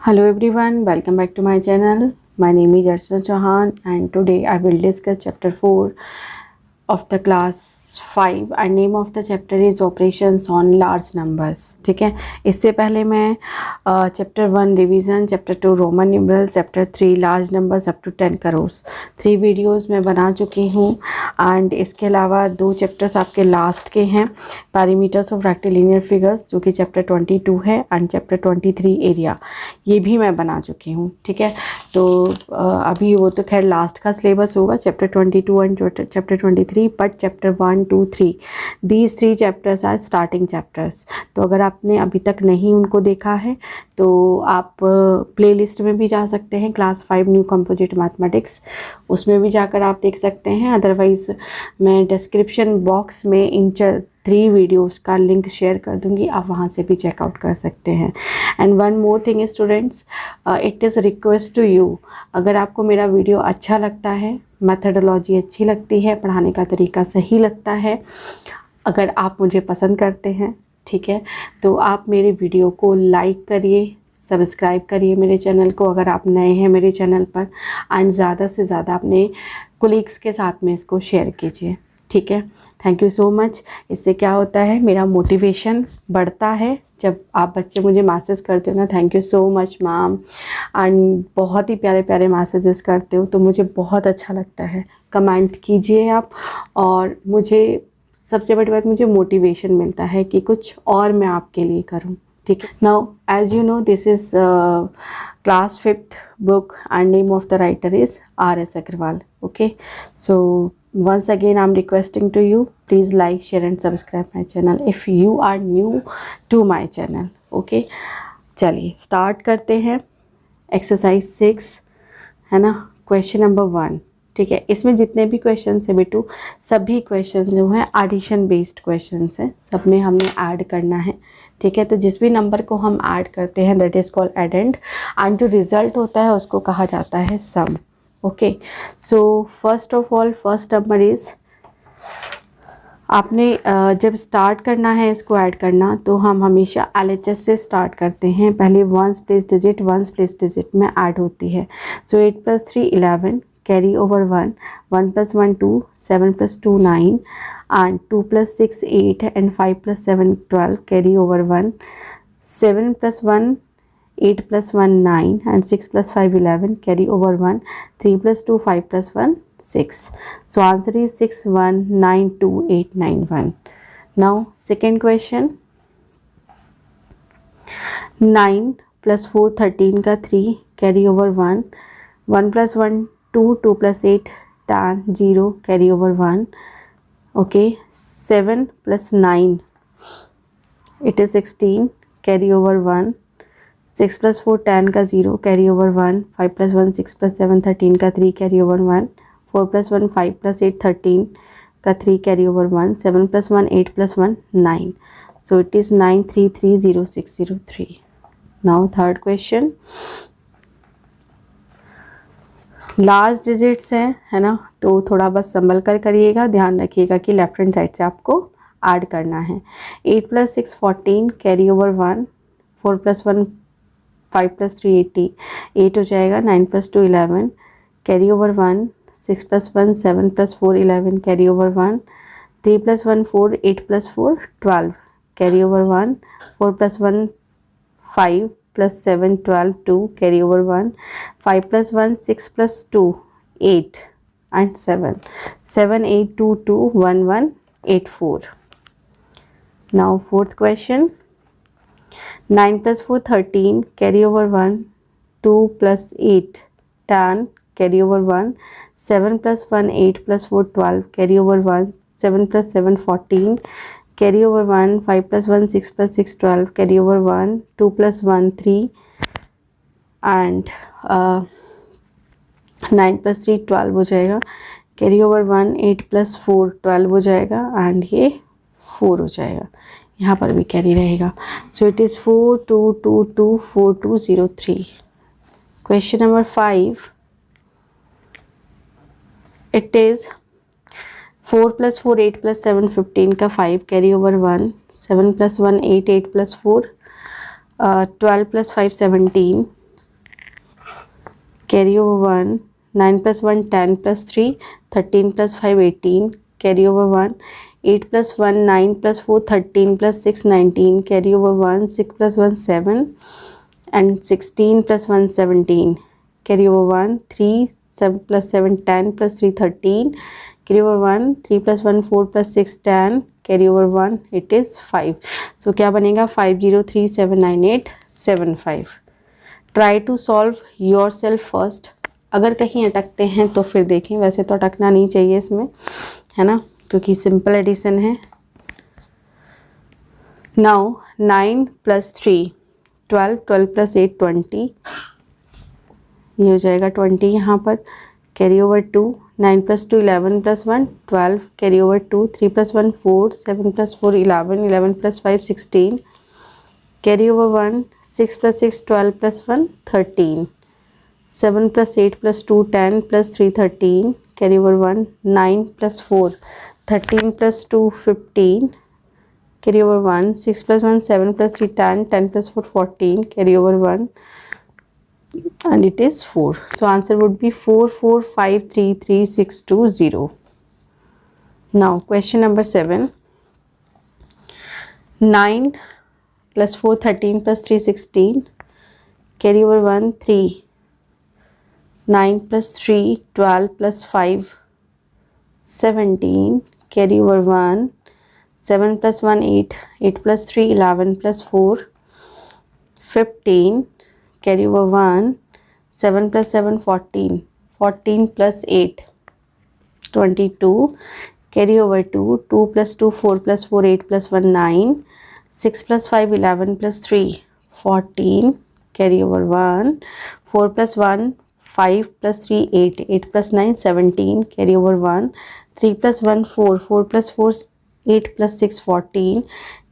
Hello everyone, welcome back to my channel. My name is Archana Chauhan and today I will discuss chapter 4 of the class 5 and name of the chapter is operations on large numbers. ठीक है, इससे पहले मैं chapter 1 revision, chapter 2 roman numerals, chapter 3 large numbers up to 10 crore 3 videos मैं बना चुकी हूँ and इसके अलावा 2 चैप्टर्स आपके लास्ट के हैं, पैरामीटर्स ऑफ रेक्टिलिनियर फिगर्स जो कि चैप्टर 22 है एंड चैप्टर 23 एरिया, ये भी मैं बना चुकी हूँ. ठीक है, तो अभी वो तो खैर लास्ट का सिलेबस होगा chapter 22 and chapter 23, but chapter 1, 2, 3 these 3 chapters are starting chapters. तो अगर आपने अभी तक नहीं उनको देखा है तो आप प्लेलिस्ट में भी जा सकते हैं, क्लास 5 न्यू कंपोजिट मैथमेटिक्स, उसमें भी जाकर आप देख सकते हैं. अदरवाइज़ मैं डिस्क्रिप्शन बॉक्स में इन 3 वीडियोस का लिंक शेयर कर दूंगी, आप वहां से भी चेकआउट कर सकते हैं. And one more thing students, it is request to you, अगर आपको मेरा वीडियो अच्छा लगता है, मेथडोलॉजी अच्छी लगती है, पढ़ाने का तरीका सही लगता है, अगर आप मुझे पसंद करते हैं, ठीक है, तो आप मेरे वीडियो को लाइक करिए, सब्सक्राइब करिए मेरे चैनल को अगर आप नए हैं मेरे चैनल पर, एंड ज़्यादा से ज़्यादा अपने कोलीग्स के साथ में इसको शेयर कीजिए. ठीक है, थैंक यू सो मच. इससे क्या होता है, मेरा मोटिवेशन बढ़ता है जब आप बच्चे मुझे मैसेज करते हो ना, thank you so much ma'am, and बहुत ही प्यारे प्यारे मैसेजेस करते हो तो मुझे बहुत अच्छा लगता है. कमेंट कीजिए आप, और मुझे सबसे बड़ी बात, मुझे मोटिवेशन मिलता है कि कुछ और मैं आपके लिए करूं. ठीक है, now as you know this is class 5th book and name of the writer is R.S. Agarwal. Okay, so once again I'm requesting to you, please like, share and subscribe my channel if you are new to my channel. Okay, चलिए start करते हैं. Exercise 6 है ना, question number 1. ठीक है, इसमें जितने भी क्वेश्चन है बेटू, सभी क्वेश्चन जो हैं एडिशन बेस्ड क्वेश्चन हैं, सब में हमने ऐड करना है. ठीक है, तो जिस भी नंबर को हम ऐड करते हैं that is called addend, and जो रिज़ल्ट होता है उसको कहा जाता है sum. Okay, so first of all first number is, आपने जब स्टार्ट करना है इसको ऐड करना तो हम हमेशा LHS से स्टार्ट करते हैं. पहले वंस प्लेस डिजिट में ऐड होती है. सो 8 + 3 11, carry over 1, 1 + 1 2, 7 + 2 9, and 2 + 6 8 and 5 + 7 12, carry over 1, 7 + 1 8 + 1 9 and 6 + 5 11, carry over 1, 3 + 2 5 + 1 6. So answer is 6 1 9 2 8 9 1. Now second question, 9 + 4 13 का 3, carry over 1, 1 + 1 2, 2 + 8 10 0, carry over 1. Okay, 7 + 9 it is 16, carry over 1, 6 + 4 10 का 0, carry over 1, 5 + 1 6 + 7 13 का 3, carry over 1, 4 + 1 5 + 8 13 का 3, carry over 1, 7 + 1 8 + 1 9. So it is 9 3 3 0 6 0 3. Now third question, large digits हैं, है ना, तो थोड़ा बस संभल कर करिएगा, ध्यान रखिएगा कि लेफ्ट हैंड साइड से आपको ऐड करना है. 8 + 6 14, कैरी ओवर 1, 4 + 1 5 + 3 80, 8 हो जाएगा. 9 + 2 11, carry over 1, 6 + 1 7 + 4 11, carry over 1, 3 + 1 4 8 + 4 12, carry over 1, 4 + 1 5 + 7 12 2, carry over 1, 5 + 1 6 + 2 8 and 7, 7 8 2 2 1 1 8 4. Now fourth question, 9 + 4 13, carry over 1, 2 + 8 10, carry over 1, 7 + 1 8 + 4 12, carry over 1, 7 + 7 14, carry over 1, 5 + 1 6 + 6 12, carry over 1, 2 + 1 3 and 9 + 3 12 हो जाएगा, carry over 1, 8 + 4 12 हो जाएगा एंड ये 4 हो जाएगा, यहाँ पर भी कैरी रहेगा. So it is 4 2 2 2 4 2 0 3. Question number 5, it is 4 + 4 8 + 7 15 का 5, carry over 1, 7 + 1 8 8 + 4 12 + 5 17, carry over 1, 9 + 1 10 + 3 13 + 5 18, carry over 1, 8 + 1 9 + 4 13 + 6 19, carry over 1, 6 + 1 7 and 16 + 1 17, carry over 1, 3 7 + 7 10 + 3 13, carry over 1, 3 + 1 4 + 6 10, carry over 1 it is 5. So क्या बनेगा 50379875. Try to solve yourself first. अगर कहीं अटकते हैं तो फिर देखें, वैसे तो अटकना नहीं चाहिए इसमें, है ना, क्योंकि सिंपल एडिशन है. Now 9 + 3 12, 12 + 8 20, ये हो जाएगा 20 यहाँ पर. Carry over 2, 9 + 2 11 + 1 12, carry over 2, 3 + 1 4 7 + 4 11 11 + 5 16, carry over 1, 6 + 6 12 + 1 13, 7 + 8 + 2 10 + 3 13, carry over 1, 9 + 4 13 + 2 15, carry over 1, 6 + 1 7 + 3 10 10 + 4 14, carry over 1 and it is 4. So answer would be 4 4 5 3 3 6 2 0. Now question number 7. 9 + 4 13 + 3 16, carry over 1 3, 9 + 3 12 + 5 17, carry over 1, 7 + 1 8, 8 + 3 11 + 4 15, carry over 1, 7 + 7 14, 14 + 8 22, carry over 2, 2 + 2 4 + 4 8 + 1 9, 6 + 5 11 + 3 14, carry over 1, 4 + 1 5 + 3 8 8 + 9 17, carry over 1, 3 + 1 4 4 + 4 8 + 6 14,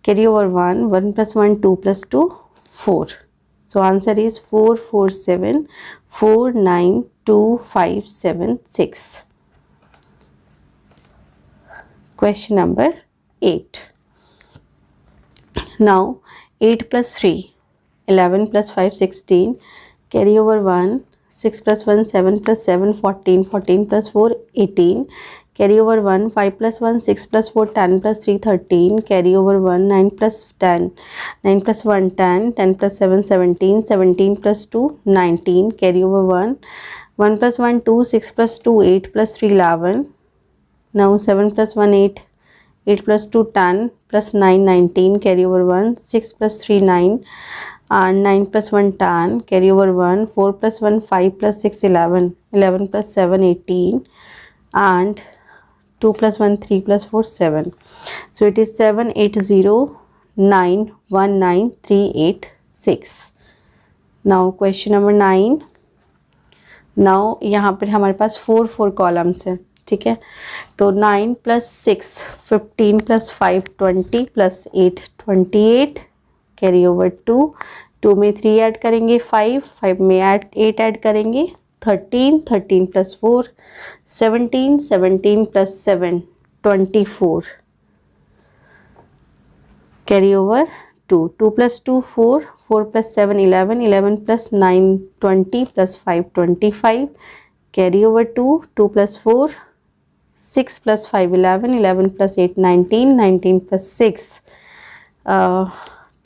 carry over 1, 1 + 1 2 + 2 4. So answer is 4 4 7 4 9 2 5 7 6. Question number 8. Now 8 + 3 11 + 5 16, carry over 1, 6 + 1 7 + 7 14 14 + 4 18, carry over 1, 5 + 1 6 + 4 10 + 3 13, carry over 1, 9 + 10 9 + 1 10 10 + 7 17 17 + 2 19, carry over 1, 1 + 1 2 6 + 2 8 + 3 11. Now 7 + 1 8 8 + 2 10 + 9 19, carry over 1, 6 + 3 9 and 9 + 1 10, carry over 1, 4 + 1 5 + 6 11 11 + 7 18 and 2 + 1 3 + 4 7. So it is 7 8 0 9 1 9 3 8 6. Now question number 9. Now यहाँ पर हमारे पास 4 4 columns हैं, ठीक है. तो 9 + 6 15 + 5 20 + 8 28, carry over 2 2 में 3 add करेंगे 5 5 में 8 ऐड करेंगे 13 13 + 4 17 17 + 7 24, carry over 2 2 + 2 4 4 + 7 11 11 + 9 20 + 5 25, carry over 2 2 + 4 6 + 5 11 11 + 8 19 19 + 6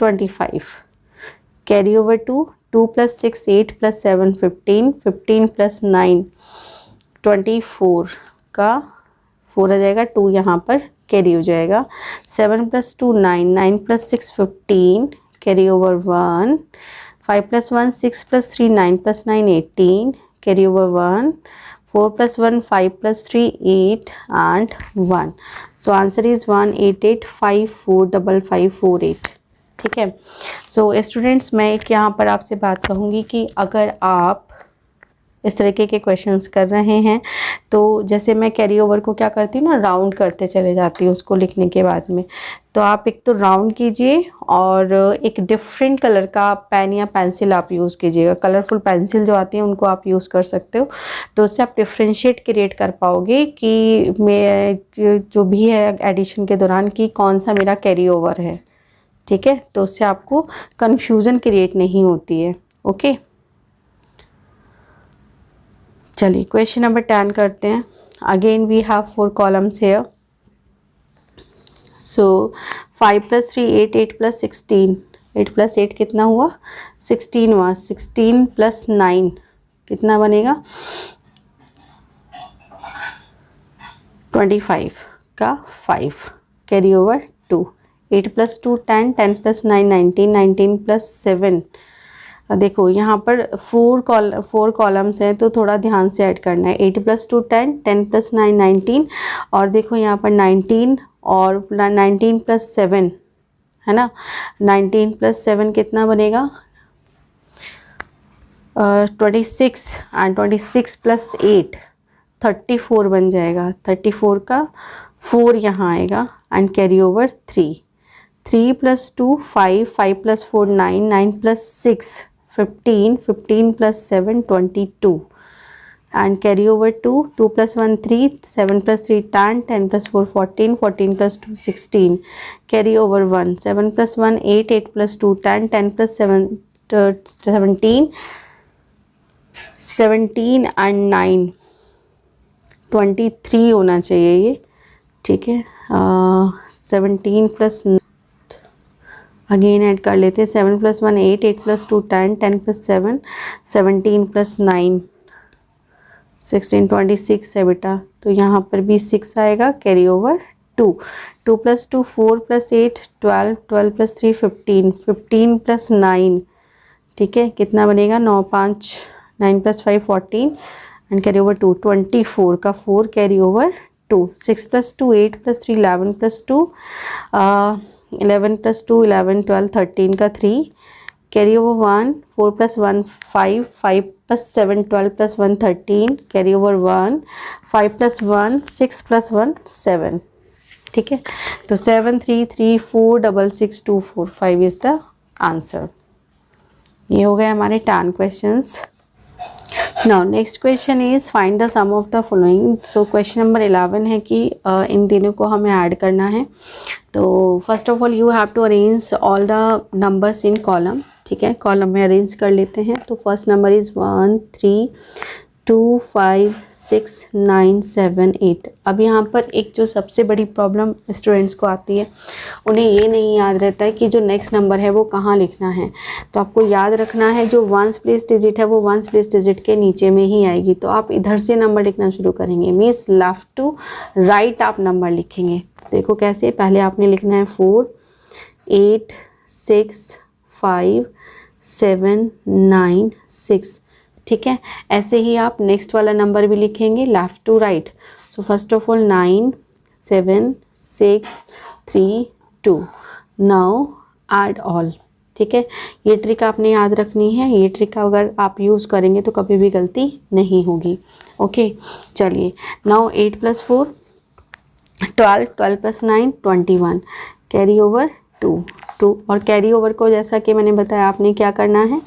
25, carry over 2 2 + 6 8 + 7 15 15 + 9 24 का 4 आ जाएगा 2 यहाँ पर कैरी हो जाएगा. 7 + 2 9 9 + 6 15, carry over 1, 5 + 1 6 + 3 9 + 9 18, carry over 1, 4 + 1 5 + 3 8 and 1. So answer is 188545548. ठीक है. सो स्टूडेंट्स, मैं एक यहाँ पर आपसे बात कहूँगी कि अगर आप इस तरीके के क्वेश्चंस कर रहे हैं तो जैसे मैं कैरी ओवर को क्या करती हूँ ना, राउंड करते चले जाती हूँ उसको लिखने के बाद में. तो आप एक तो राउंड कीजिए और एक डिफरेंट कलर का पेन या पेंसिल आप यूज़ कीजिएगा. कलरफुल पेंसिल जो आती हैं उनको आप यूज़ कर सकते हो. तो उससे आप डिफ्रेंशिएट क्रिएट कर पाओगे कि मैं जो भी है एडिशन के दौरान कि कौन सा मेरा कैरी ओवर है. ठीक है. तो उससे आपको कन्फ्यूज़न क्रिएट नहीं होती है. ओके. चलिए क्वेश्चन नंबर 10 करते हैं. Again we have 4 columns here. सो 5 + 3 8, 8 + 16, 8 + 8 कितना हुआ 16 हुआ. 16 + 9 कितना बनेगा 25 का 5 कैरी ओवर 2. 8 + 2 10, 10 + 9 19, 19 + 7. देखो यहाँ पर 4 कॉलम्स हैं तो थोड़ा ध्यान से ऐड करना है. 8 + 2 10, 10 + 9 19 और देखो यहाँ पर 19 और 19 + 7 है ना. 19 + 7 कितना बनेगा 26 एंड 26 + 8 34 बन जाएगा. 34 का 4 यहाँ आएगा and carry over 3. 3 + 2 5, 5 + 4 9, 9 + 6 15, 15 + 7 22 and carry over 2, 2 + 1 3, 7 + 3 10, 10 + 4 14, 14 + 2 16, carry over 1, 7 + 1 8, 8 + 2 10, 10 + 7 17, 17 and 9 23 होना चाहिए ये. ठीक है 17 प्लस अगेन ऐड कर लेते हैं. 7 + 1 8, 8 + 2 10, 10 + 7 17 + 9 16 26 है बेटा. तो यहाँ पर भी 6 आएगा कैरी ओवर 2. 2 + 2 4 + 8 12, 12 + 3 15, 15 + 9 ठीक है कितना बनेगा 9 5 9 + 5 14 एंड कैरी ओवर 2. 24 का 4 कैरी ओवर 2. 6 + 2 8 + 3 11 + 2 11 + 2 11 12 13 का 3 कैरी ओवर 1. 4 + 1 5, 5 + 7 12 + 1 13 carry over 1. 5 + 1 6 + 1 7 ठीक है. तो 7 3 3 4 6 6 2 4 5 इज द आंसर. ये हो गए हमारे 10 questions. Now next question is find the sum of the following. So question number 11 है कि इन तीनों को हमें ऐड करना है. तो first of all you have to arrange all the numbers in column. ठीक है कॉलम में अरेंज कर लेते हैं. तो फर्स्ट नंबर इज़ 1 3 2 5 6 9 7 8. अब यहाँ पर एक जो सबसे बड़ी प्रॉब्लम स्टूडेंट्स को आती है उन्हें ये नहीं याद रहता है कि जो नेक्स्ट नंबर है वो कहाँ लिखना है. तो आपको याद रखना है जो वंस प्लेस डिजिट है वो वंस प्लेस डिजिट के नीचे में ही आएगी. तो आप इधर से नंबर लिखना शुरू करेंगे मीन्स लेफ्ट टू राइट आप नंबर लिखेंगे. देखो कैसे पहले आपने लिखना है 4 8 6 5 7 9 6 ठीक है. ऐसे ही आप नेक्स्ट वाला नंबर भी लिखेंगे left to right. So first of all 9 7 6 3 2. Now add all. ठीक है ये ट्रिक आपने याद रखनी है. ये ट्रिक अगर आप यूज़ करेंगे तो कभी भी गलती नहीं होगी. ओके चलिए. नाउ 8 + 4 12, 12 + 9 21 कैरी ओवर 2 और कैरी ओवर को जैसा कि मैंने बताया आपने क्या करना है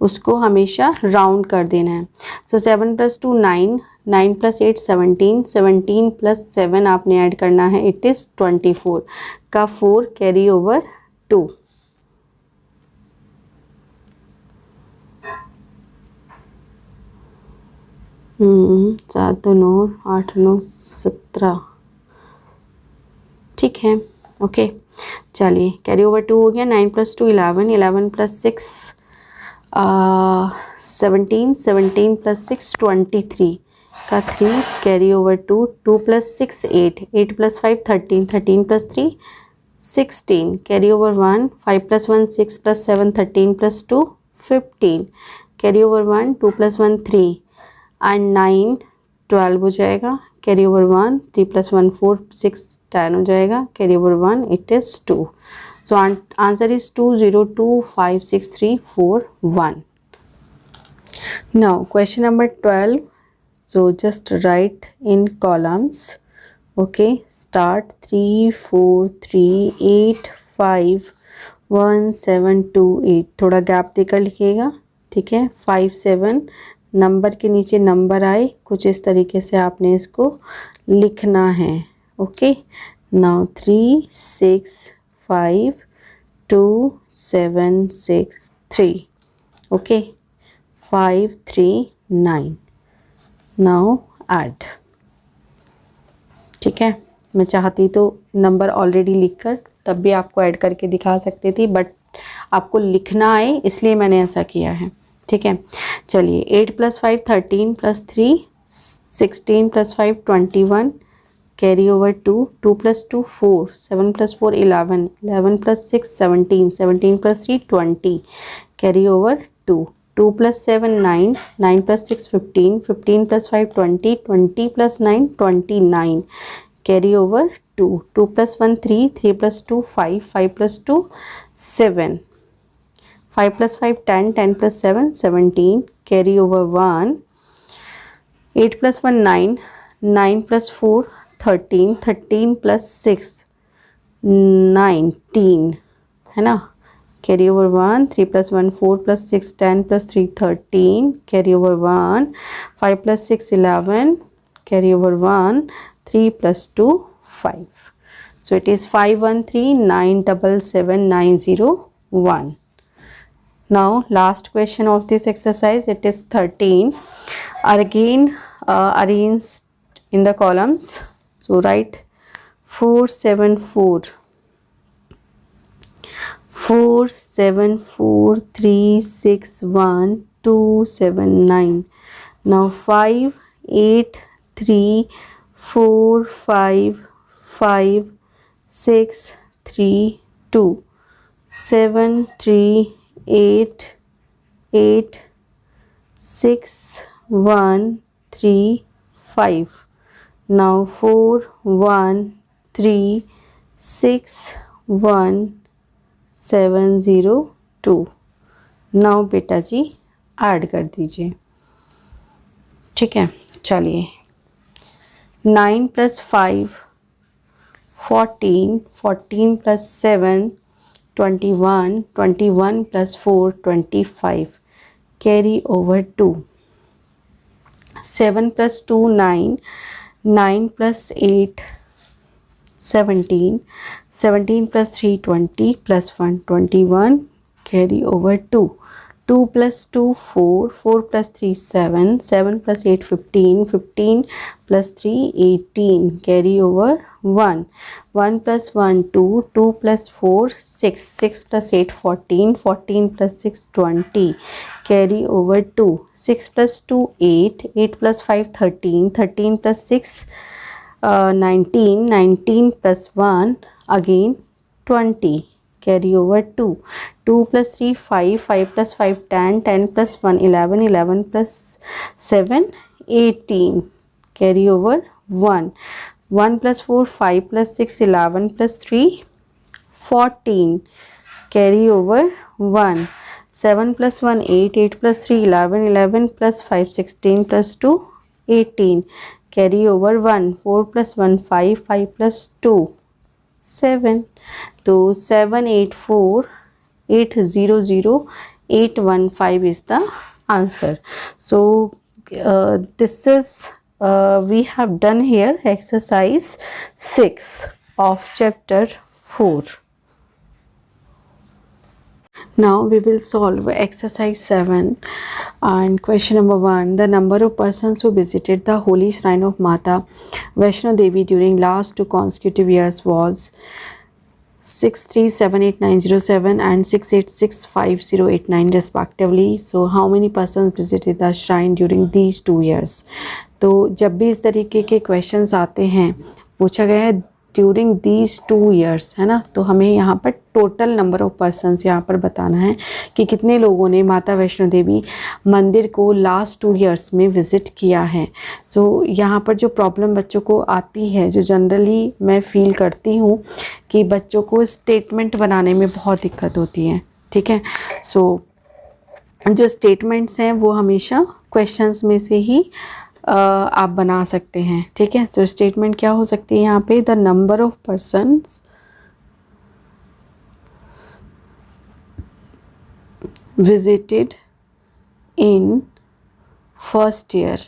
उसको हमेशा राउंड कर देना है. सो 7 + 2 9, 9 + 8 17, 17 + 7 आपने ऐड करना है इट इज़ 24 का 4 कैरी ओवर 2. सात 9 8 9 17 ठीक है. ओके चलिए कैरी ओवर 2 हो गया. 9 + 2 11, 11 + 6 17, 17 + 6 23 का 3 carry over 2. 2 + 6 8, 8 + 5 13, 13 + 3 16 carry over 1. 5 + 1 6 + 7 13 + 2 15 carry over 1. 2 + 1 3 and 9 12 हो जाएगा कैरी ओवर 1. 3 + 1 4 6 10 हो जाएगा carry over 1 it is 2. So answer is 2 0 2 5 6 3 4 1. Now question number 12. So just right in columns. Okay start 3 4 3 8 5 1 7 2 8. थोड़ा गैप देकर लिखिएगा. ठीक है 5 7 नंबर के नीचे नंबर आए कुछ इस तरीके से आपने इसको लिखना है. Okay now 3 6 5 2 7 6 3 okay 5 3 9 now add. ठीक है, मैं चाहती तो नंबर ऑलरेडी लिखकर तब भी आपको ऐड करके दिखा सकती थी, बट आपको लिखना आए इसलिए मैंने ऐसा किया है। ठीक है, चलिए 8 + 5 13 + 3 16 + 5 21, carry over 2, 2 + 2 4, 7 + 4 11, 11 + 6 17, 17 + 3 20, carry over 2, 2 + 7 9, 9 + 6 15, 15 + 5 20, 20 + 9 29, carry over 2, 2 + 1 3, 3 + 2 5, 5 + 2 7, 5 + 5 10, 10 + 7 17, carry over 1, 8 + 1 9, 9 + 4 13, 13 + 6 19, है ना, carry over 1, 3 + 1 4 + 6 10 + 3 13, carry over 1, 5 + 6 11, carry over 1, 3 + 2 5. So it is 513977901. Now last question of this exercise, it is 13. Again arranged in the columns. So write 4 7 4, 4 7 4 3 6 1 2 7 9. Now 5 8 3 4 5 5 6 3 2 7 3 8 8 6 1 3 5. Now 4 1 3 6 1 7 0 2. Now बेटा जी add कर दीजिए। ठीक है, चलिए 9 + 5 14, 14 + 7 21, 21 + 4 25, carry over 2, 7 + 2 9, 9 + 8 17, 17 + 3 20 + 1 21, carry over 2, 2 + 2 4, 4 + 3 7, 7 + 8 15, 15 + 3 18, carry over 1, 1 + 1 2, 2 + 4 6, 6 + 8 14, 14 + 6 20, carry over 2, 6 + 2 8, 8 + 5 13, 13 + 6 19, 19 + 1 again 20, carry over 2, 2 + 3 5, 5 + 5 10, 10 + 1 11, 11 + 7 18, carry over 1, 1 + 4 5 + 6 11 + 3 14, carry over 1, 7 + 1 8, 8 + 3 11, 11 + 5 16 + 2 18, carry over 1, 4 + 1 5, 5 + 2 7. तो 784 800 815 is the answer. So this is we have done here exercise 6 of chapter 4. Now we will solve exercise 7 and question number 1. The number of persons who visited the holy shrine of Mata Vaishno Devi during last 2 consecutive years was 6378907 and 6865089 respectively. So how many persons visited the shrine during these 2 years? तो जब भी इस तरीके के questions आते हैं, पूछा गया है ड्यूरिंग दीज 2 years, है ना, तो हमें यहाँ पर टोटल नंबर ऑफ पर्सनस यहाँ पर बताना है कि कितने लोगों ने माता वैष्णो देवी मंदिर को लास्ट 2 years में विज़िट किया है। सो यहाँ पर जो प्रॉब्लम बच्चों को आती है, जो जनरली मैं फील करती हूँ कि बच्चों को स्टेटमेंट बनाने में बहुत दिक्कत होती है। ठीक है, सो जो स्टेटमेंट्स हैं वो हमेशा क्वेश्चंस में से ही आप बना सकते हैं। ठीक है, सो स्टेटमेंट क्या हो सकती है यहाँ पे, the number of persons visited in first year.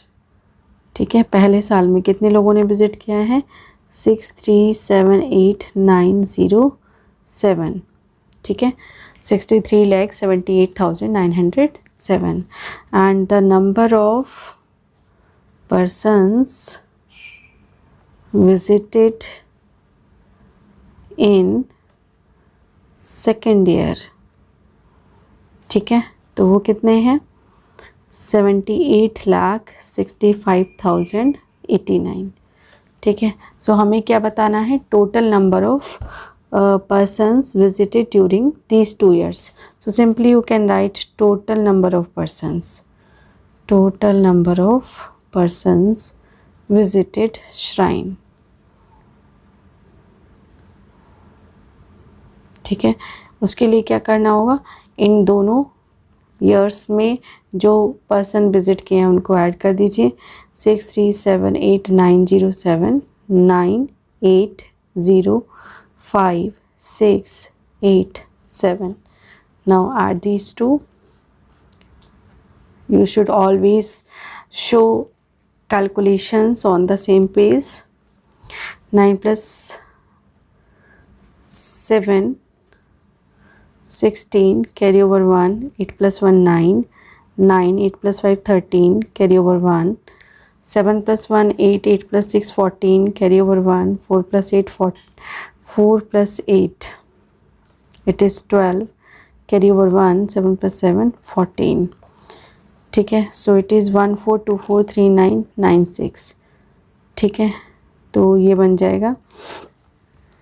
ठीक है, पहले साल में कितने लोगों ने विज़िट किया है, 6378907। ठीक है, 63,78,907 and the number of persons visited in second year. ठीक है, तो वो कितने हैं? 78,65,089. ठीक है, सो हमें क्या बताना है? Total number of persons visited during these 2 years. So simply you can write total number of persons. Total number of persons visited shrine. ठीक है, उसके लिए क्या करना होगा? इन दोनों ईयर्स में जो पर्सन विजिट किए हैं उनको ऐड कर दीजिए. 6378907980567. Now add these two. You should always show calculations on the same page. 9 plus 7 16, carry over 1, 8 plus 1 9, 9, 8 plus 5 13, carry over 1, 7 plus 1 8, 8 plus 6 14, carry over 1, 4 plus 8 4 plus 8, it is 12, carry over 1, 7 plus 7 14. ठीक है, so it is 14243996. ठीक है, तो ये बन जाएगा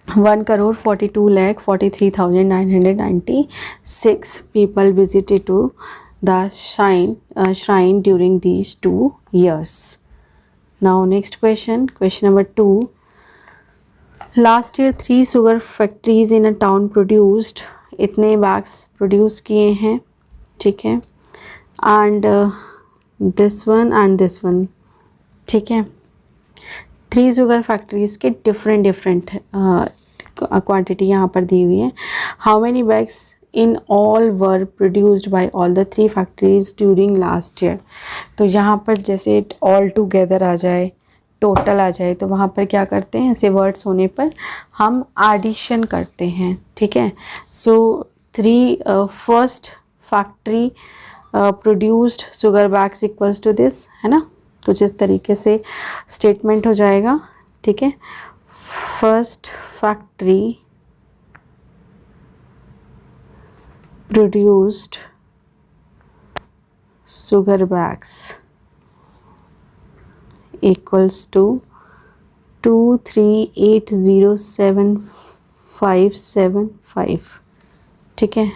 1,42,43,996 people visited to the shrine during these 2 years. Now next question number 2. Last year 3 sugar factories in a town produced इतने bags produce किए हैं. ठीक है, and this one and this one. ठीक है, 3 sugar factories के different क्वांटिटी यहाँ पर दी हुई है. How many bags in all were produced by all the 3 factories during last year. तो यहाँ पर जैसे ऑल टुगेदर आ जाए, टोटल आ जाए, तो वहाँ पर क्या करते हैं? ऐसे वर्ड्स होने पर हम एडिशन करते हैं. ठीक है, so 3 first factory produced sugar bags equals to this, है ना. कुछ इस तरीके से स्टेटमेंट हो जाएगा. ठीक है, first factory produced sugar bags equals to 23807,575. ठीक है,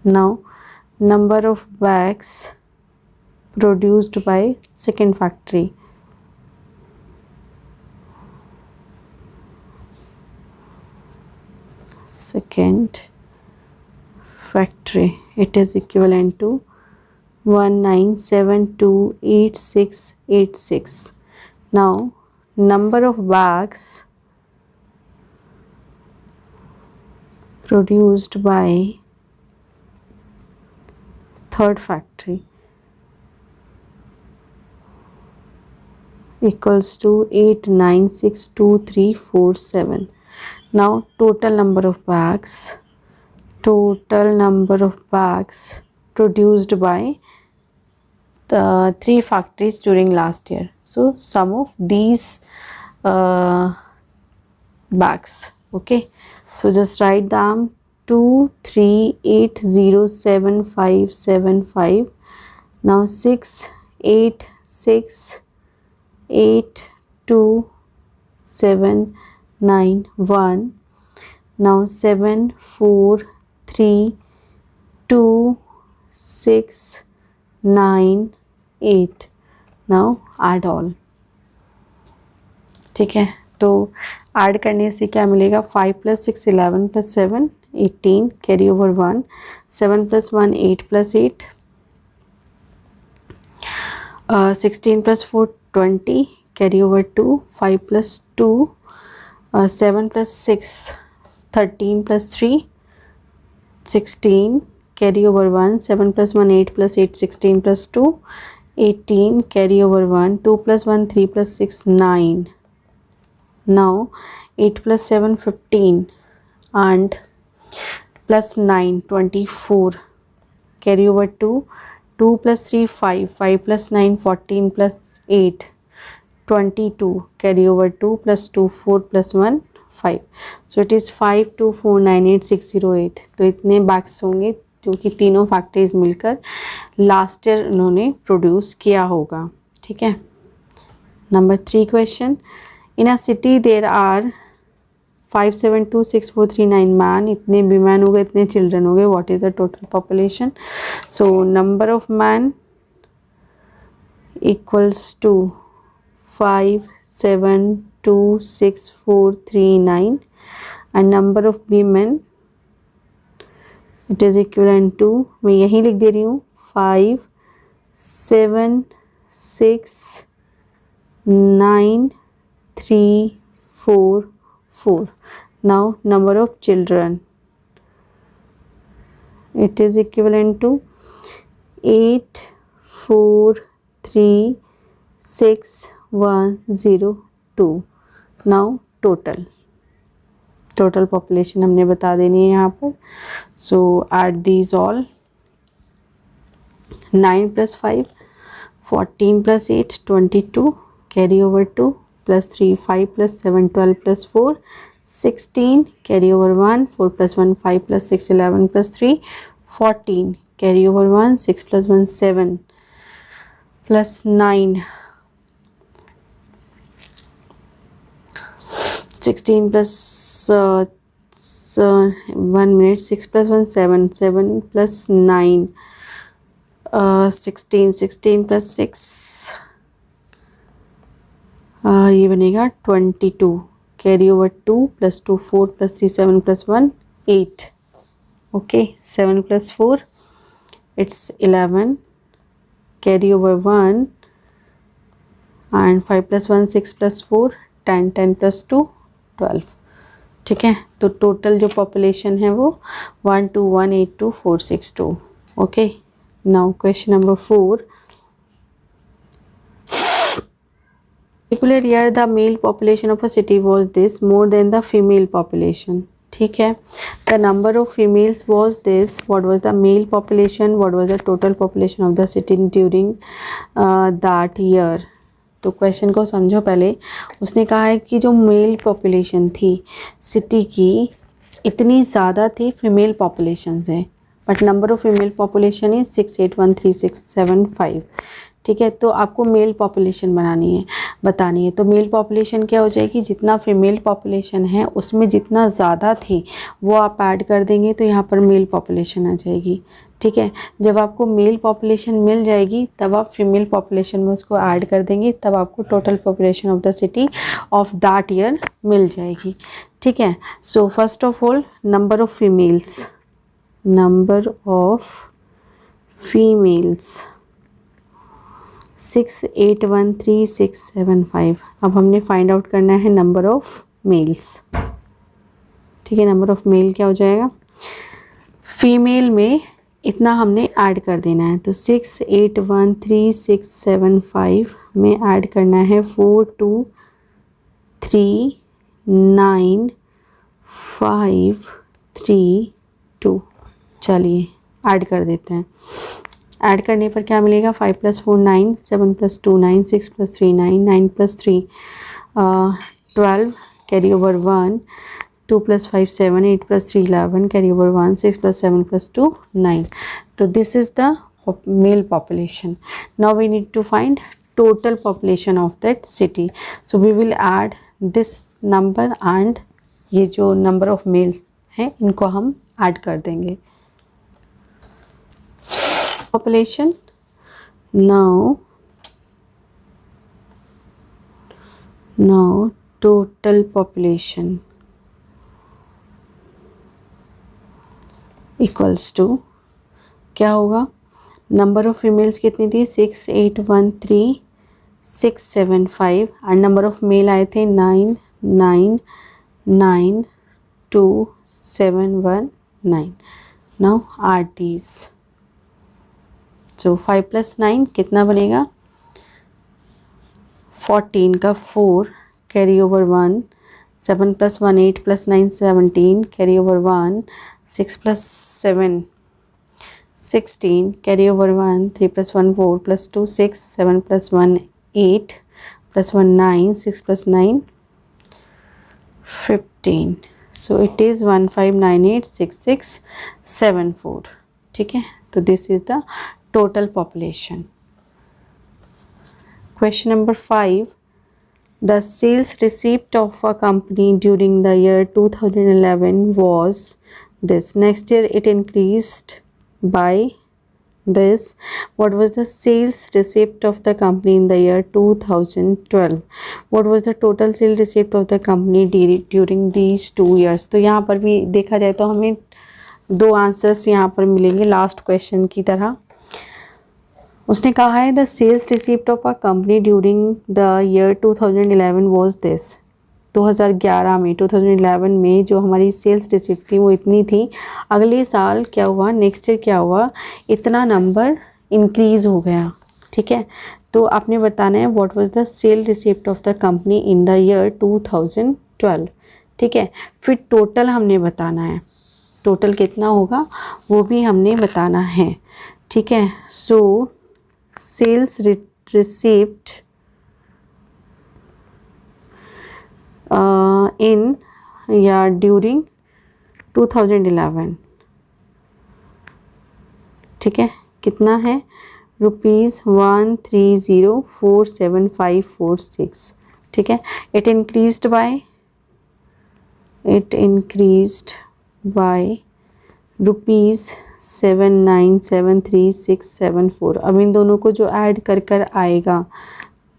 now number of bags produced by second factory. Second factory, it is equivalent to 19728686. Now number of bags produced by third factory equals to 8962,347. Now total number of bags produced by the 3 factories during last year. So sum of these bags. Okay, so just write down 23807,575. now 68682,791. now 7432698. now add all. ठीक है, तो add करने से क्या मिलेगा? 5 + 6 11 + 7 18, carry over 1, 7 + 1 8 + 8, 16 + 4 20, carry over 2, 5 + 2 7 + 6 13 + 3 16, carry over 1, 7 + 1 8 + 8 16 + 2 18, carry over 1, 2 + 1 3 + 6 9. now 8 + 7 15 and +9 24, carry over 2, 2 + 3 5, 5 + 9 14 + 8 22 carry over 2 plus 2 4 plus 1 5, so it is 52498608। तो इतने bags होंगे जो कि तीनों फैक्ट्रीज मिलकर लास्ट ईयर उन्होंने प्रोड्यूस किया होगा। ठीक है। Number 3 question, in a city there are 5726439 man, इतने भी मैन हो गए, इतने चिल्ड्रन हो गए, what is the total population? So number of man equals to 5726439 and number of women it is equivalent to, मैं यही लिख दे रही हूँ, 5769344। now number of children it is equivalent to 8436,102। now total population हमने बता देनी है यहाँ पर। so add these all, 9 plus 5 14 plus 8 22 carry over 2 plus 3 5 plus 7 12 plus 4 16 carry over 1 4 plus 1 5 plus 6 11 plus 3 14 carry over 1 6 plus 1 7 plus 9 16 plus 1 minute 6 plus 1 7 7 plus 9 16 plus 6 ये बनेगा 22 carry over 2 plus 2 4 plus 3 7 plus 1 8, okay, 7 plus 4 it's 11 carry over 1 and 5 plus 1 6 plus 4 10 10 plus 2 12। ठीक है। तो total जो population है वो 12182,462। Okay. Now question number 4, particular year the male population of a city was this more than the female population। ठीक है। the number of females was this, what was the male population, what was the total population of the city during that year। तो question को समझो पहले। उसने कहा है कि जो मेल पॉपुलेशन थी सिटी की इतनी ज़्यादा थी फीमेल पॉपुलेशन से, but number of female population is 6813,675। ठीक है। तो आपको मेल पॉपुलेशन बतानी है। तो मेल पॉपुलेशन क्या हो जाएगी, जितना फीमेल पॉपुलेशन है उसमें जितना ज़्यादा थी वो आप ऐड कर देंगे तो यहाँ पर मेल पॉपुलेशन आ जाएगी। ठीक है। जब आपको मेल पॉपुलेशन मिल जाएगी तब आप फीमेल पॉपुलेशन में उसको ऐड कर देंगे, तब आपको total population of the city of that year मिल जाएगी। ठीक है। So first of all number of females 6813,675। अब हमने फाइंड आउट करना है नंबर ऑफ मेल्स। ठीक है। नंबर ऑफ मेल क्या हो जाएगा, फीमेल में इतना हमने ऐड कर देना है। तो 6813,675 में ऐड करना है 4239,532। चलिए ऐड कर देते हैं। ऐड करने पर क्या मिलेगा, 5 + 4 9 7 + 2 9 6 + 3 9 9 + 3 12 कैरी ओवर 1 2 + 5 7 8 + 3 11 कैरी ओवर 1 6 + 7 + 2 9। तो this is the male population. Now we need to find total population of that city, so we will add this number and ये जो number of males हैं इनको हम ऐड कर देंगे। population now total population equals to क्या होगा, number of females कितनी थी 6813,675 एंड नंबर ऑफ मेल आए थे 9992,719। Now add these. सो 5 + 9 कितना बनेगा, 14 का 4 carry over 1 7 + 1 8 + 9 17 carry over 1 6 + 7 16 carry over 1 3 + 1 4 + 2 6 7 + 1 8 plus 1 9, 6 plus 9 15. So it is 15986674. ठीक है, तो this is the total population. Question number 5. The sales receipt of a company during the year 2011 was this. Next year it increased by this. What was the sales receipt of the company in the year 2012? What was the total sales receipt of the company during these 2 years? तो यहाँ पर भी देखा जाए तो हमें 2 answers यहाँ पर मिलेंगे लास्ट क्वेश्चन की तरह. उसने कहा है the sales receipt of a company during the year 2011 was this. 2011 में जो हमारी सेल्स रिसिप्ट थी वो इतनी थी. अगले साल क्या हुआ, नेक्स्ट ईयर क्या हुआ, इतना नंबर इंक्रीज़ हो गया. ठीक है, तो आपने बताना है what was the sale receipt of the company in the year 2012. ठीक है, फिर टोटल हमने बताना है, टोटल कितना होगा वो भी हमने बताना है. ठीक है, सो सेल्स रिसिप्ट in या ड्यूरिंग 2011. ठीक है, कितना है, ₹130,47546. ठीक है, इट इंक्रीज्ड बाय ₹7973674. अब इन दोनों को जो ऐड कर आएगा,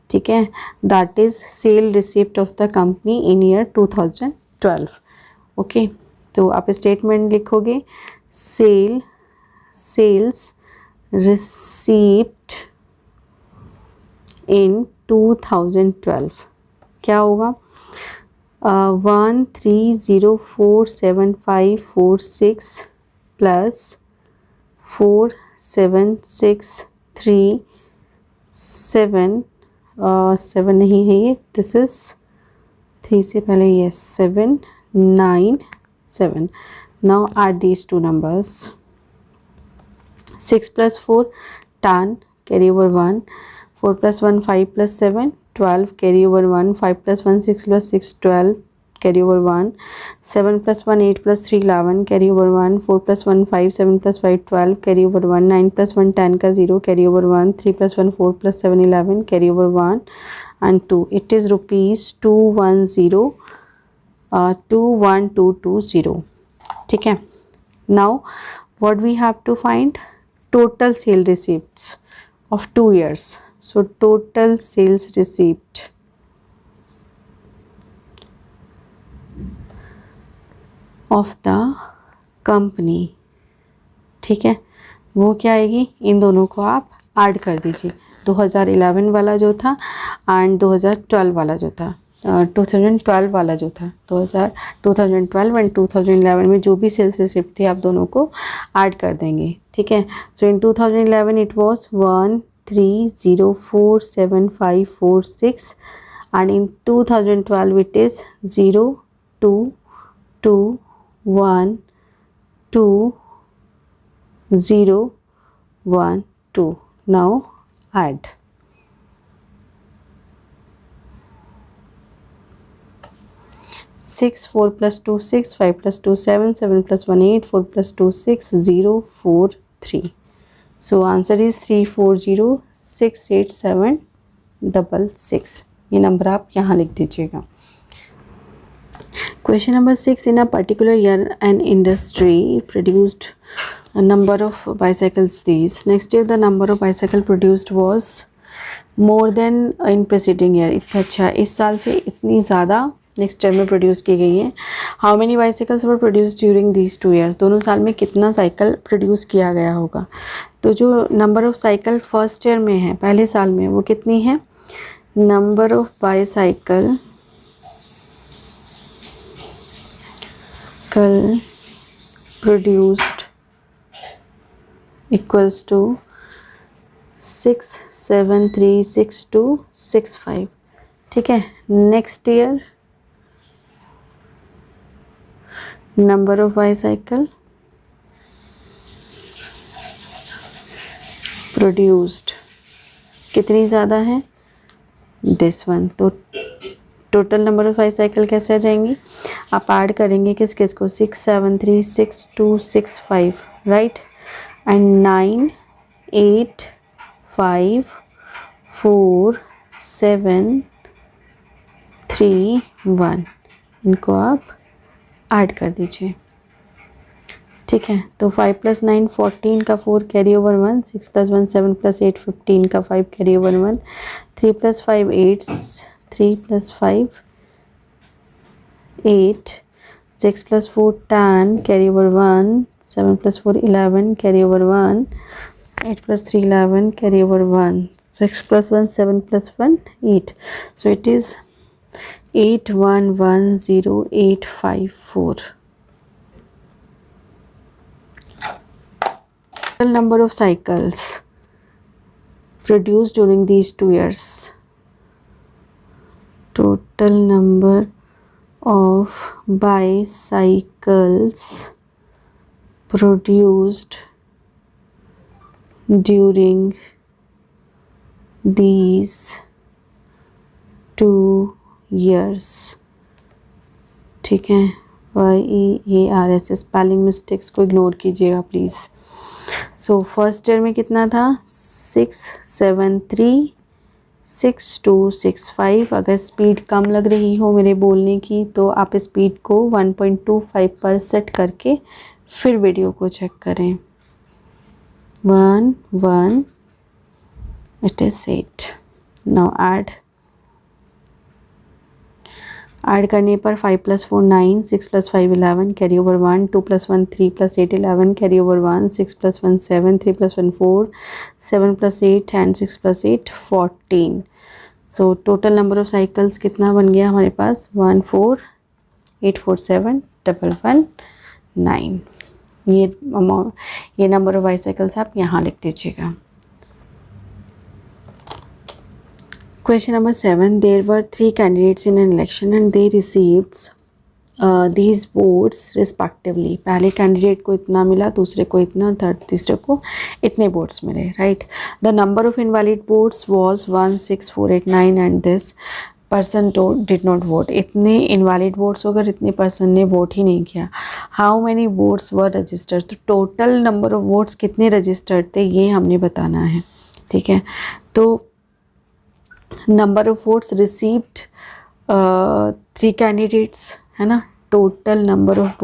ठीक है, that is sale receipt of the company in year 2012. Okay, तो आप स्टेटमेंट लिखोगे सेल्स रिसिप्ट इन 2012 क्या होगा, 130,47546 प्लस 4763 7 नहीं है ये, दिस इज 3 से पहले ये 797. Now add these 2 numbers. 6 plus 4 10, carry over 1. 4 plus 1 5 plus 7 12, carry over 1. 5 plus 1 6 plus 6 12, carry over 1. 7 plus 1 8 plus 3 11, carry over 1. 4 plus 1 5 7 plus 5 12, carry over 1. 9 plus 1 10 का 0, carry over 1. 3 plus 1 4 plus 7 11, carry over 1 and 2. It is rupees 21220. ठीक है, now what we have to find, total sale receipts of 2 years. So total sales receipt of the company, ठीक है, वो क्या आएगी, इन दोनों को आप ऐड कर दीजिए. 2011 वाला जो था एंड 2012 वाला जो था, 2012 वाला जो था, 2012 एंड 2011 में जो भी सेल्स रिसिप्ट थी आप दोनों को ऐड कर देंगे. ठीक है, सो इन 2011 it was 130,47546 and in 2012 it is 02212. Now add. 6 4 plus 2 6 5 plus 2 7 7 plus 1 8 4 plus 2 6 0 4 3. So answer is 3406876. ये नंबर आप यहाँ लिख दीजिएगा. Question number 6. In a particular year, an industry produced a number of bicycles these. Next year, the number of bicycle produced was more than in preceding year. इतना अच्छा, इस साल से इतनी ज़्यादा नेक्स्ट ईयर में प्रोड्यूस की गई है. How many bicycles were produce during these 2 years. दोनों साल में कितना साइकिल प्रोड्यूस किया गया होगा. तो जो number of cycle first year में है, पहले साल में, वो कितनी है, number of bicycle produced equals to 6736265. ठीक है, next year number of bicycle produced कितनी ज़्यादा है, दिस वन। तो टोटल नंबर ऑफ बाईसाइकिल कैसे आ जाएंगी, आप ऐड करेंगे किस किस को, 6 7 3 6 2 6 5, राइट, एंड 9 8 5 4 7 3 1, इनको आप ऐड कर दीजिए, ठीक है। तो 5 + 9 14 का 4 कैरी ओवर 1, 6 + 1 7 + 8 15 का 5 carry over 1, 3 + 5 8, 3 + 5 8, 6 + 4 10 carry over 1, 7 + 4 11 carry over 1, 8 + 3 11 carry over 1, 6 + 1 7 + 1 8. So it is 8110,854. Total number of cycles produced during these 2 years. Total number of bicycles produced during these 2 years, ठीक है। YEARS, स्पेलिंग मिस्टेक्स को ignore कीजिएगा please. So first year में कितना था, 673 6265। अगर speed कम लग रही हो मेरे बोलने की तो आप स्पीड को 1.25 पर सेट करके फिर वीडियो को चेक करें। 1 1, it is 8. Now add करने पर 5 + 4 9, 6 + 5 11 carry over 1, 2 + 1 3 + 8 11 carry over 1, 6 + 1 7, 3 + 1 4, 7 + 8 and 6 + 8 14. So total number of cycles कितना बन गया हमारे पास, 14847119। ये नंबर ऑफ बाईसाइकिल्स आप यहाँ लिख दीजिएगा। Question number 7. There were 3 candidates in an election and they received these votes respectively. पहले कैंडिडेट को इतना मिला, दूसरे को इतना, तीसरे को इतने वोट्स मिले, right. The number of invalid votes was 16489 and this person did not vote. इतने इनवैलिड वोट्स अगर इतने पर्सन ने वोट ही नहीं किया। How many votes were registered, तो टोटल नंबर ऑफ वोट्स कितने रजिस्टर्ड थे ये हमने बताना है, ठीक है। तो number of votes received 3 candidates, है ना। Total number of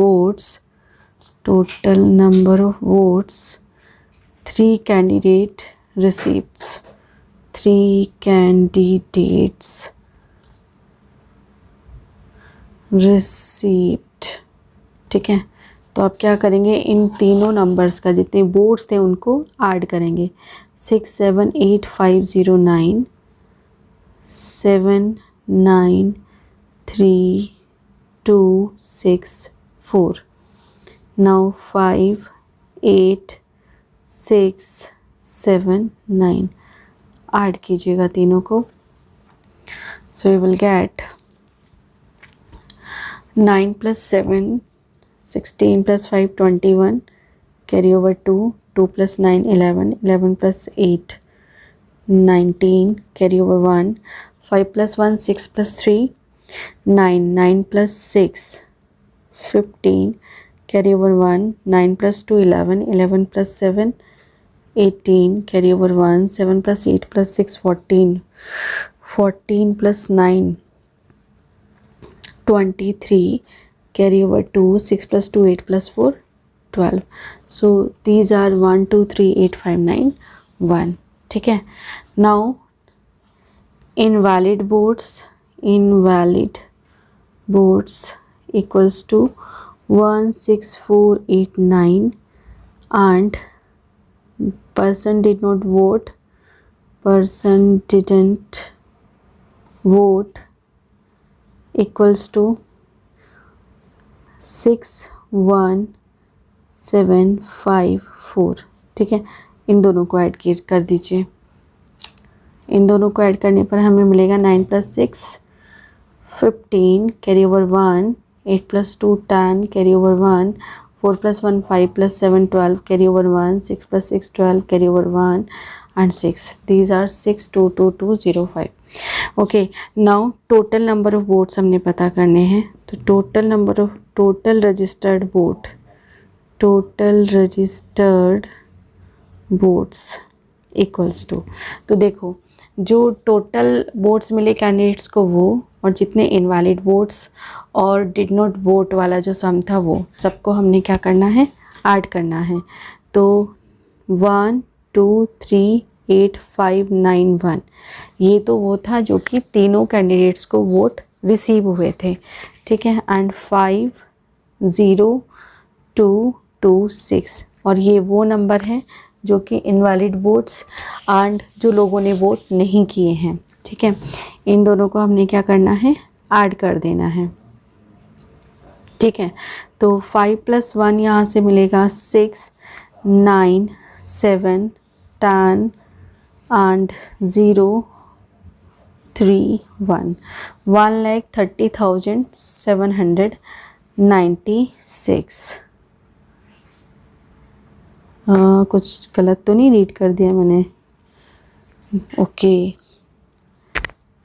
votes 3 candidate receiveds, 3 candidates received, ठीक है। तो आप क्या करेंगे, इन तीनों नंबर्स का जितने वोट्स थे उनको ऐड करेंगे। 678509 79264, now 58679 ऐड कीजिएगा तीनों को। So you will get 9 + 7 16 + 5 21 carry over 2, 2 + 9 11, 11 + 8 19 carry over 1, 5 + 1 6 + 3 9, 9 + 6 15 carry over 1, 9 + 2 11, 11 + 7 18 carry over 1, 7 + 8 + 6 14, 14 + 9 23 carry over 2, 6 + 2 8 + 4 12. So these are 1 2 3 8 5 9 1, ठीक है। Now invalid votes equals to 16489 and person didn't vote equals to 61754, ठीक है। इन दोनों को ऐड कर दीजिए। इन दोनों को ऐड करने पर हमें मिलेगा 9 + 6 15 carry over 1, 8 + 2 10 carry over 1, 4 + 1 5 + 7 12 carry over 1, 6 + 6 12 carry over 1 and 6. These are 622205. Okay, now total number of boats हमने पता करने हैं. तो total registered boats equals to, तो देखो जो टोटल बोट्स मिले कैंडिडेट्स को वो, और जितने इनवैलिड बोट्स और डिड नॉट वोट वाला जो सम था वो सबको हमने क्या करना है, ऐड करना है. तो 1 2 3 8 5 9 1, ये तो वो था जो कि तीनों कैंडिडेट्स को वोट रिसीव हुए थे. ठीक है. एंड 5 0 2 2 6, और ये वो नंबर है जो कि इनवैलिड वोट्स एंड जो लोगों ने वोट नहीं किए हैं. ठीक है. इन दोनों को हमने क्या करना है, ऐड कर देना है. ठीक है. तो 5 + 1 यहाँ से मिलेगा 6 9 7 10 एंड 0 3 1, 1,30,796. कुछ गलत तो नहीं रीड कर दिया मैंने. Okay,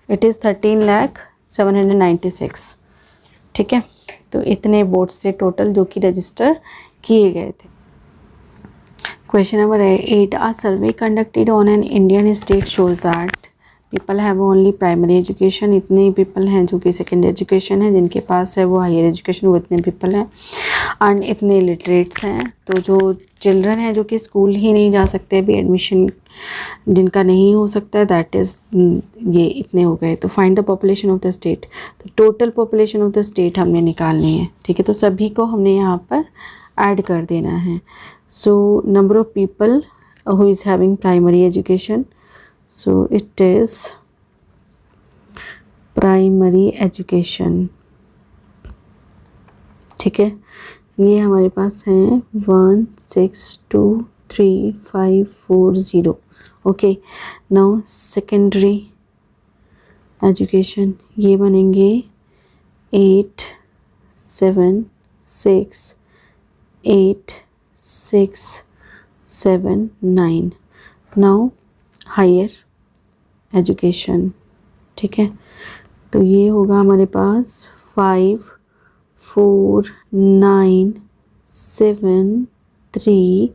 it is 13,796. ठीक है. तो इतने बोट्स थे टोटल जो कि रजिस्टर किए गए थे. Question number 8, a survey conducted on an Indian state shows that people have only primary education. इतने पीपल हैं जो कि सेकेंडरी एजुकेशन है, जिनके पास है वो हायर एजुकेशन, वो इतने पीपल हैं. एंड इतने लिटरेट्स हैं. तो जो चिल्ड्रन हैं जो कि स्कूल ही नहीं जा सकते अभी, एडमिशन जिनका नहीं हो सकता है, दैट इज़ ये इतने हो गए. तो find the population of the state. तो total population of the state हमने निकालनी है. ठीक है. तो सभी को हमने यहाँ पर ऐड कर देना है. सो number of people who is having primary education, so it is primary education. ठीक है. ये हमारे पास हैं 1 6 2 3 5 4 0. ओके. नाउ सेकेंडरी एजुकेशन, ये बनेंगे 8 7 6 8 6 7 9. Now higher education. ठीक है. तो ये होगा हमारे पास 5 4 9 7 3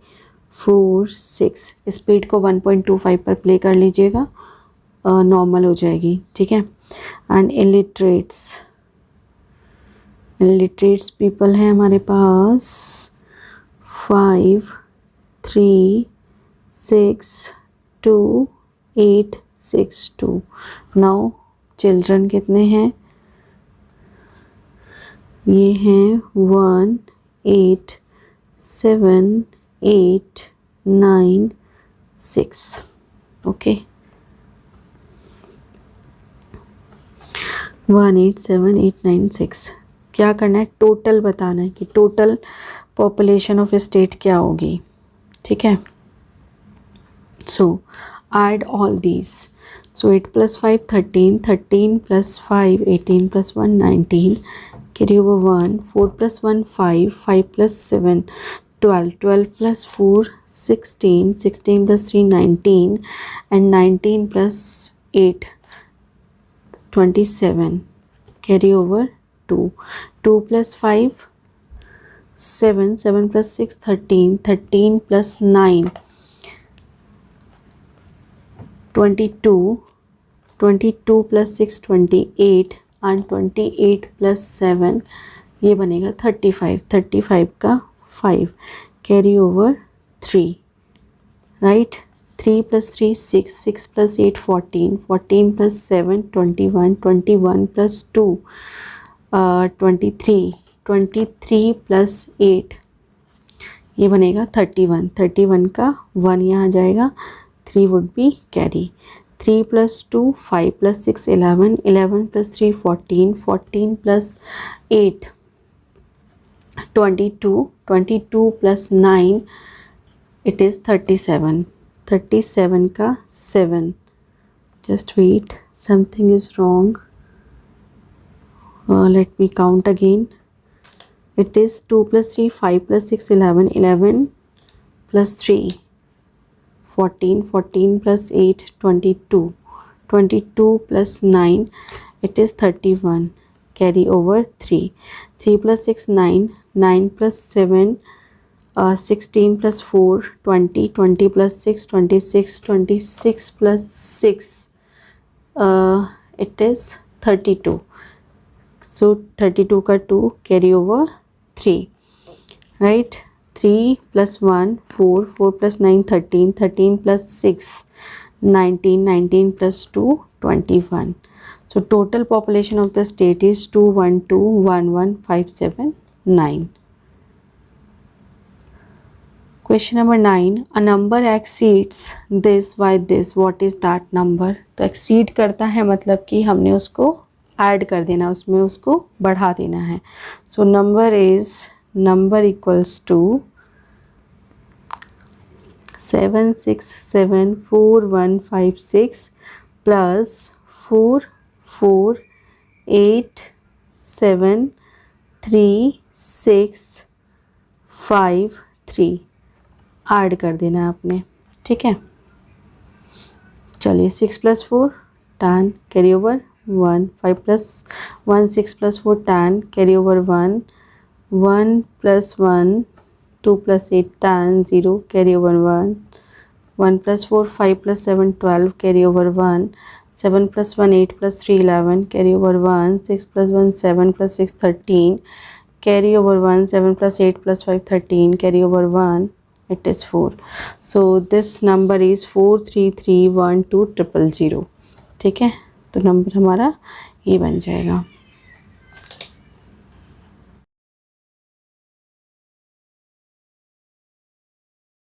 4 6. स्पीड को 1.25 पर प्ले कर लीजिएगा, नॉर्मल हो जाएगी. ठीक है. एंड इलिटरेट्स पीपल हैं हमारे पास 5 3 6 2 8 6 2. नाउ चिल्ड्रन कितने हैं, ये हैं 1 8 7 8 9 6. ओके. 1 8 7 8 9 6. क्या करना है, टोटल बताना है कि टोटल पॉपुलेशन ऑफ स्टेट क्या होगी. ठीक है. So add all these. So 8 + 5 13, 13 + 5 18 + 1 19, carry over 1, 4 + 1 5, 5 + 7 12, 12 + 4 16, 16 + 3 19, and 19 + 8 27, carry over 2, 2 + 5 7, 7 + 6 13, 13 + 9 22, 22 + 6 28, and 28 + 7 ये बनेगा 35. 35 का 5, कैरी ओवर 3. राइट. 3 + 3 6, 6 + 8 14, 14 + 7 21, 21 + 2 23, 23 + 8 ये बनेगा 31. 31 का 1 यहाँ जाएगा, 3 would be carry. 3 + 2 5 + 6 11, 11 + 3 14, 14 + 8 22, 22 + 9 it is 37. 37 का 7. Just wait, something is wrong. Let me count again. It is 2 + 3 5 + 6 11, 11 + 3 14, 14 plus 8, 22, 22 plus 9, it is 31, carry over 3, 3 plus 6, 9, 9 plus 7, 16 plus 4, 20, 20 plus 6, 26, 26 plus 6, it is 32. So 32 का 2 carry over 3, right? 3 plus 1, 4, 4 plus 9, 13, 13 plus 6, 19, 19 plus 2, 21. So total population of the state is 212,11,579. Question number 9. A number exceeds this by this. What is that number? तो exceed करता है मतलब कि हमने उसको add कर देना, उसमें उसको बढ़ा देना है. So number equals to 7674156 plus 44873653 add कर देना है आपने. ठीक है, चलिए 6 plus 4 10 carry over 1, 5 plus 1 6 plus 4 10 carry over 1, 1 plus 1 2 plus 8 10 0 carry over 1, 1 plus 4 5 plus 7 12 carry over 1, 7 plus 1 8 plus 3 11 carry over 1, 6 plus 1 7 plus 6 13 carry over 1, 7 plus 8 plus 5 13 carry over 1, it is 4. So this number is 4331200. ठीक है, तो number हमारा ये बन जाएगा.